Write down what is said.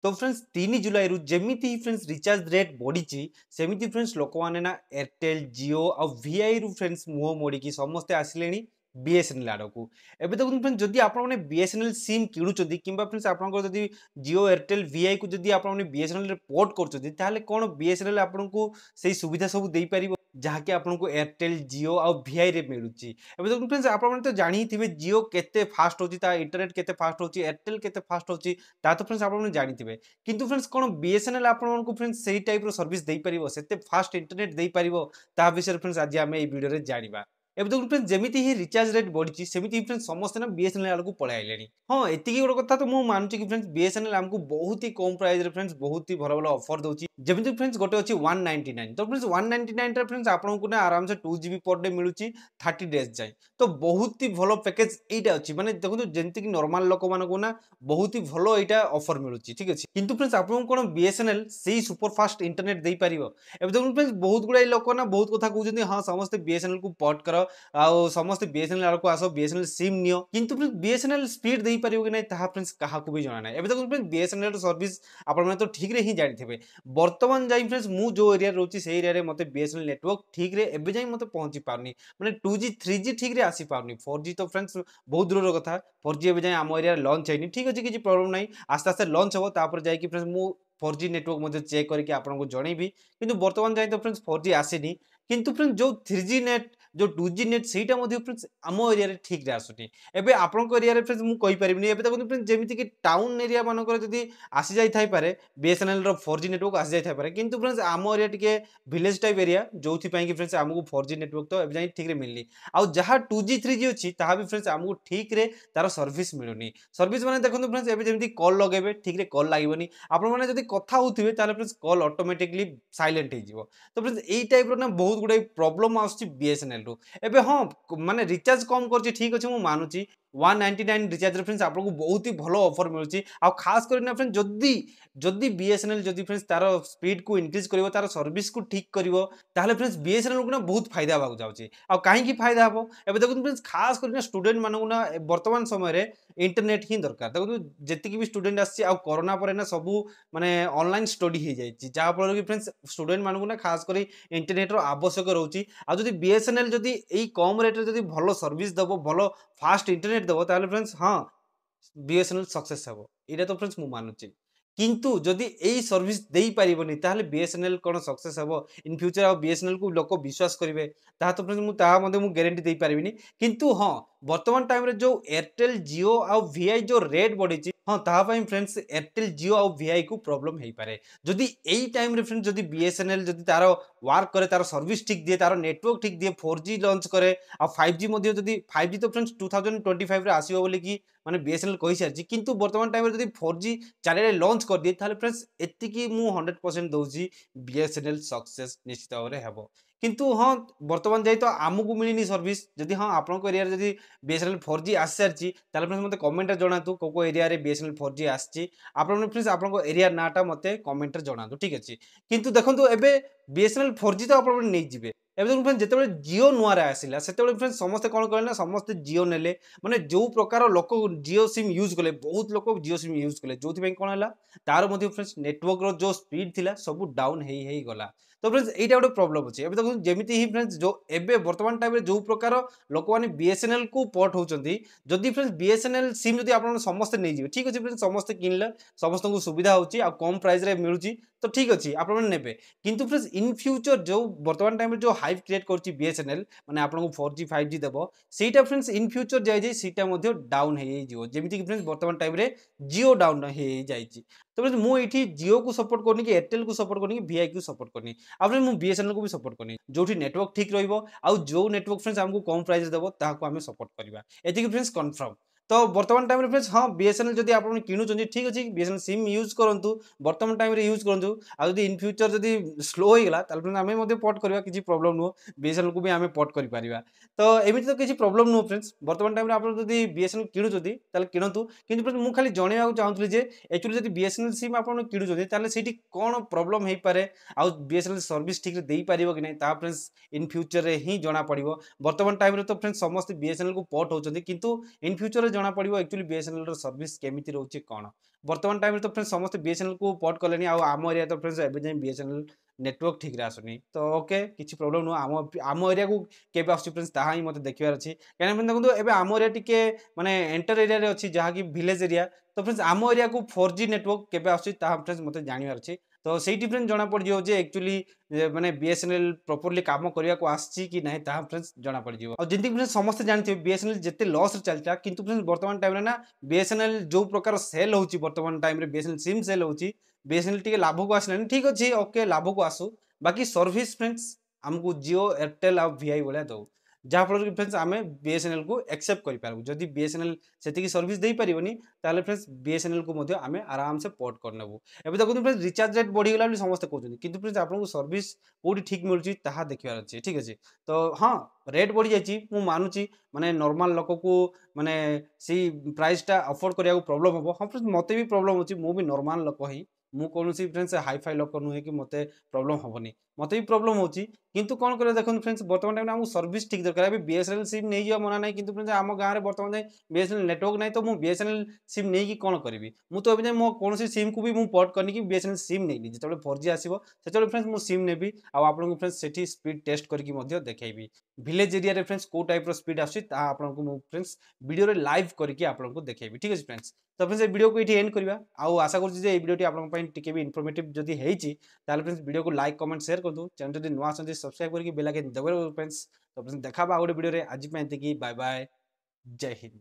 तो फ्रेंड्स 3 जुलाई रु जेमिति friends recharge rate बढ़ी सेमिति फ्रेंड्स लोक मैंने ना एयरटेल जियो आ वीआई रु फ्रेंड्स मुह मोड़ी समस्ते आसिले बीएसएनएल आड़ को एवं देखो फ्रेंड्स जदि आपने बीएसएनएल सिम किणुचंदी किंबा फ्रेंड्स आपनकर जदि जियो एयरटेल वीआई को जदि आपने बीएसएनएल रे पोर्ट करचंदी ताले कोन बीएसएनएल आपनको सेही सुविधा सब देई परिबो जहाँकि आपको एयरटेल जियो आ वीआई रे मिलूची एवं देखो फ्रेंड्स आपने तो जानी थिबे जियो केते फास्ट होची ता इंटरनेट केते फास्ट होची एयरटेल केते फास्ट होची ता तो फ्रेंड्स आपने जानी थिबे किंतु फ्रेंड्स कोन बीएसएनएल आपनको फ्रेंड्स सेही टाइप रो सर्विस देई परिबो सेते फास्ट इंटरनेट देई परिबो ता विषय फ्रेंड्स आज आमे ए वीडियो रे जानिबा एवं देखो फ्रेंड्स जमीती ही रिचार्ज रेट बढ़ी सेमती फ्रेंड्स समस्त ना बीएसएनएल आड़ को पळाई आइलेनी हाँ एतिकी गोटे कथा तो मु मानुची कि फ्रेंड्स बीएसएनएल हमको बहुत ही कम प्राइस रे फ्रेंड्स बहुत ही भल भल ऑफर दउची जमीती फ्रेंड्स गोटे अछि 199 तो फ्रेंड्स 199 रे फ्रेंड्स आपनको ना आराम से 2 GB पर डे मिलुची 30 डेज जाय तो बहुत ही भल पैकेज एटा अछि माने देखो जेंति कि नॉर्मल लोक मानको ना बहुत ही भल एटा ऑफर मिलुची ठीक अछि किंतु फ्रेंड्स आपनको कोन बीएसएनएल सेही सुपर फास्ट इंटरनेट देई परिबो एबे देखो फ्रेंड्स बहुत गुडा लोक ना बहुत कथा कहउछन्ती हां समस्त बीएसएनएल को पोर्ट करो आउ समस्त बीएसएनएल आड़ को आसो बीएसएनएल सिम नियो किंतु फ्रेंड्स बीएसएनएल स्पीड देई परिबो कि नै ताहा फ्रेंड्स काहा को भी जाना नै एबे देखो फ्रेंड्स बीएसएनएल सर्विस आपण माने तो ठीक रे ही जानि थिबे वर्तमान जाई फ्रेंड्स मु जो एरिया रहउची से एरिया रे मते बीएसएनएल नेटवर्क ठीक रे एबे जाई मते पहुंची पारनी माने 2G 3G ठीक रे आसी पारनी 4G तो फ्रेंड्स बहुत दूर रो कथा 4G एबे जाई हम एरिया लॉन्च हैनी ठीक अछि किछि प्रॉब्लम नै आस्ते आस्ते लॉन्च हो तापर जाई कि फ्रेंड्स मु 4G नेटवर्क मते चेक करके आपन को जणैबी किंतु वर्तमान जाई तो फ्रेंड्स 4G आसेनी किंतु फ्रेंड्स जो 3G नेट जो 2G नेट सेटा मध्ये फ्रेंड्स आम एरिया रे ठीक रे आसुनी एबे आपन एरिया रे फ्रेंड्स मु कहि परिबिनी एबे देखो फ्रेंड्स जेमिति कि टाउन एरिया मानकर जदी आसी जाई थाई पारे बीएसएनएल रो 4G नेटवर्क आसी जाई थाई पारे किंतु फ्रेंड्स आम एरिया टिके विलेज टाइप एरिया जोथि पई कि फ्रेंड्स हमकु 4G नेटवर्क तो एबे जाई ठीक रे मिलनी आ जहा 2G 3G अछि ताहा भी फ्रेंड्स हमकु ठीक रे तार सर्विस मिलुनी सर्विस माने देखो फ्रेंड्स एबे जेमिति कॉल लगेबे ठीक रे कॉल लागिबनी आपन माने जदी कथा होथिबे ताले फ्रेंड्स कॉल ऑटोमेटिकली साइलेंट हे जिवो तो फ्रेंड्स एई टाइप रो ना बहुत गुडे प्रॉब्लम आछी बीएसएनएल रो एबे हाँ माने रिचार्ज कम करछि ठीक अछि मु मानुछि 199 रिचार्ज रे फ्रेंड्स आपको बहुत ही भलो ऑफर मिलुछि आ खास कर ना फ्रेंड्स जदी जदी बीएसएनएल जदी फ्रेंड्स तार स्पीड को इंक्रीज करिवो तार सर्विस को ठीक करिवो ताले फ्रेंड्स बीएसएनएल को ना बहुत फायदा होबा जाउछि आ काहे की फायदा हबो एबे देखु फ्रेंड्स खास कर ना स्टूडेंट मानू ना वर्तमान समय रे इंटरनेट ही दरकार देखु जेतिकी भी स्टूडेंट आछि आ कोरोना पर ना सबु माने ऑनलाइन स्टडी हे जाइछि जा फल कि फ्रेंड्स स्टूडेंट मानू ना खास करी इंटरनेट रो आवश्यक रहउछि आ जदी बीएसएनएल जदी एई कम रेट रे जदी भलो सर्विस दबो भलो फास्ट इंटरनेट दबो ताले फ्रेंड्स हाँ बीएसएनएल सक्सेस हबो एटा तो फ्रेंड्स मु मानुछि किंतु जदि एई सर्विस देई परिबोनी ताले बीएसएनएल कोन सक्सेस हबो इन फ्यूचर आ बीएसएनएल को लोक विश्वास करिवे ता तो फ्रेंड्स मु ता मध्ये मु गारंटी देई परिबिनी किंतु हाँ वर्तमान टाइम रे जो एयरटेल जियो आ वीआई जो रेट बढ़ी हाँ ता पई फ्रेंड्स एयरटेल जियो आ वीआई को प्रॉब्लम हेई पारे जदि एई टाइम रे फ्रेंड्स जदि बीएसएनएल जदि तार वर्क करे तार सर्विस ठीक दिए तार नेटवर्क ठीक दिए 4G लॉन्च करे आ 5G मध्ये जदि 5G तो फ्रेंड्स 2025 रे आसीबो बोली कि माने बीएसएनएल कहि सारछि किंतु वर्तमान टाइम रे जदि 4G चारिरे लॉन्च कर दिए ताले फ्रेंड्स एतिकी मु 100% दउछि बीएसएनएल सक्सेस निश्चित भाव रे हेबो किंतु हाँ वर्तमान जाई तो आमको मिलनी सर्विस जदि हाँ आपन एरिया जदि बीएसएनएल 4G आसी सारछि ताले फ्रेंड्स मते कमेंट रे जणातु को एरिया रे बीएसएनएल 4G आछि आपन फ्रेंड्स आपन एरिया नाटा मते कमेंट रे जणातु ठीक अछि किंतु देखंतु एबे बीएसएनएल 4G तो आपन नै जिवे एबे देखु फ्रेंड्स जेतेबेले जियो नुआ रे आसिला सेतेबेले फ्रेंड्स समस्त कोन कहले ना समस्त जियो नेले माने जो प्रकार लोक जियो सिम यूज कले बहुत लोक जियो सिम यूज कले जोथि पई कोन हला तार मध्ये फ्रेंड्स नेटवर्क रो जो स्पीड थिला सब डाउन हेई गला तो फ्रेंड्स एटा गोटे प्रॉब्लम अछि एबे देखु जेमिति ही फ्रेंड्स जो एबे वर्तमान टाइम रे जो प्रकार लोक माने बीएसएनएल को पोर्ट होचंती जदि फ्रेंड्स बीएसएनएल सिम जदि आपन समस्त नै जिवे ठीक अछि फ्रेंड्स समस्त किनले समस्त को सुविधा होची आ कम प्राइस रे मिलुची तो ठीक अछि आपन माने नेबे किंतु फ्रेंड्स इन फ्यूचर जो वर्तमान टाइम रे जो हाइप क्रिएट करची बीएसएनएल माने आपन को 4G 5G देबो सेटा फ्रेंड्स इन फ्यूचर जाय जाय सेटा मध्ये डाउन हेई जिवो जेमिति कि फ्रेंड्स वर्तमान टाइम रे जियो डाउन हेई जायची तो फ्रेंड्स मु एठी जियो को सपोर्ट करनी कि एयरटेल को सपोर्ट करनी कि वीआई को सपोर्ट करनी आ फ्रेंड्स मु बीएसएनएल को भी सपोर्ट करनी जोठी नेटवर्क ठीक रहइबो आ जो नेटवर्क फ्रेंड्स हमको कम प्राइस देबो ताहाको हमें सपोर्ट करबा एति कि फ्रेंड्स कंफर्म तो वर्तमान टाइम रे फ्रेंड्स हाँ बीएसएनएल जदि आपन किनु चंदी ठीक अछि बीएसएनएल सिम यूज करंतु वर्तमान टाइम रे यूज करंतु आ जदि इन फ्यूचर जदि स्लो होई गेला ताल फ्रेंड्स हमें मध्ये पोर्ट करबा किछि प्रॉब्लम नो बीएसएनएल को भी हमें पोर्ट करि परिबा तो एमिति तो किछि प्रॉब्लम नो फ्रेंड्स वर्तमान टाइम रे आपन जदि बीएसएनएल किनु जदि ताल किनंतु किंतु फ्रेंड्स मु खाली जणेबा को चाहतली जे एक्चुअली जदि बीएसएनएल सिम आपन किनु जदि ताले सेठी कोन प्रॉब्लम हेई पारे आ बीएसएनएल सर्विस ठीक रे देई परिबो कि नै ता फ्रेंड्स इन फ्यूचर रे ही जणा पड़िबो वर्तमान टाइम रे तो फ्रेंड्स समस्त बीएसएनएल को पोर्ट होचंदी किंतु इन फ्यूचर रे जणा पड़िबो एक्चुअली बीएसएनएल रो सर्विस केमिति रहउची कोन। वर्तमान टाइम रे तो फ्रेंड्स समस्त बीएसएनएल को पोर्ट कलेनी आ आम एरिया तो फ्रेंड्स एबे जाय बीएसएनएल नेटवर्क ठीक रे आसुनी। तो ओके किछि प्रॉब्लम नो आम एरिया को केबे आसुची फ्रेंड्स ताहा ही मते देखिबार अछि। काहे फ्रेंड्स देखंतु एबे आम एरिया टिके माने एंटर एरिया रे अछि जहा कि विलेज एरिया। तो फ्रेंड्स आम एरिया को 4G नेटवर्क केबे आसुची ताहा फ्रेंड्स मते जानिबार अछि। तो सेही फ्रेंड्स जणा पड़ जियो जे एक्चुअली माने बीएसएनएल प्रॉपर्ली काम करिया को आछि कि नाही ताहा फ्रेंड्स जणा पड़ जियो। और जेंति फ्रेंड्स समस्त जानथिबे बीएसएनएल जेते लॉस रे चलता किंतु फ्रेंड्स वर्तमान टाइम रे ना बीएसएनएल जो प्रकार सेल होउची वर्तमान टाइम रे बीएसएनएल सिम सेल होउची बीएसएनएल टिके लाभ को आसलानी ठीक अछि ओके लाभ को आसु बाकी सर्विस फ्रेंड्स हमकु जियो एयरटेल आ वीआई भलिया दउ जहाँ फल कि फ्रेंड्स आम बीएसएनएल को एक्सेप्ट करूँ जदि बीएसएनएल से सर्विस दे पारिबनी ताले फ्रेंड्स बीएसएनएल को मध्य आम आराम से पोर्ट करनेबू एबे देखो फ्रेंड्स रिचार्ज रेट बढ़ीगला समस्त कहते किंतु फ्रेंड्स आपको सर्विस कोठी ठीक मिलुची ताहा देखिबार अछि ठीक अछि तो हाँ रेट बढ़ी जाइए मु मानुची माने नॉर्मल लोक को माने सी प्राइस टा अफोर्ड करिया प्रॉब्लम हम हाँ फ्रेंड्स मते भी प्रॉब्लम होची मु भी नॉर्मल लोक ही मु कोनोसी फ्रेंड्स हाई फाई लोक नुहे कि मते प्रॉब्लम होबनी मते भी प्रॉब्लम होची किंतु कोन करे देखन फ्रेंड्स वर्तमान टाइम हमु सर्विस ठीक दरकार अभी बीएसएनएल सिम नै जियो मना नै किंतु फ्रेंड्स आम गाँव रे वर्तमान जाय बीएसएनएल नेटवर्क नै तो मु बीएसएनएल सिम नै कि कोन करबी मु तो अभी जाय मो कोनोसी सिम को भी मु पोर्ट करनी कि बीएसएनएल सिम नै जेतबे 4G आसीबो सेतबे फ्रेंड्स मु सिम नेबी आ आपन को फ्रेंड्स सेठी स्पीड टेस्ट करके मध्य देखेबी विलेज एरिया रे फ्रेंड्स को टाइप रो स्पीड आसी ता आपन को मु फ्रेंड्स वीडियो रे लाइव करके आपन को देखेबी ठीक अछि फ्रेंड्स तो फ्रेंड्स ए वीडियो को इठी एंड करबा आ आशा करछि जे ए वीडियोटी आपन पई टिके भी इन्फॉर्मेटिव जदी हेइछि ताले फ्रेंड्स वीडियो को लाइक कमेंट शेयर कर दो चैनल जदी नुवा सन्ति सब्सक्राइब करके बेल आइकन दबाइ फ्रेंड्स तो फ्रेंड्स देखा बा गोटे वीडियो रे आज पई एतिकी बाय बाय जय हिंद।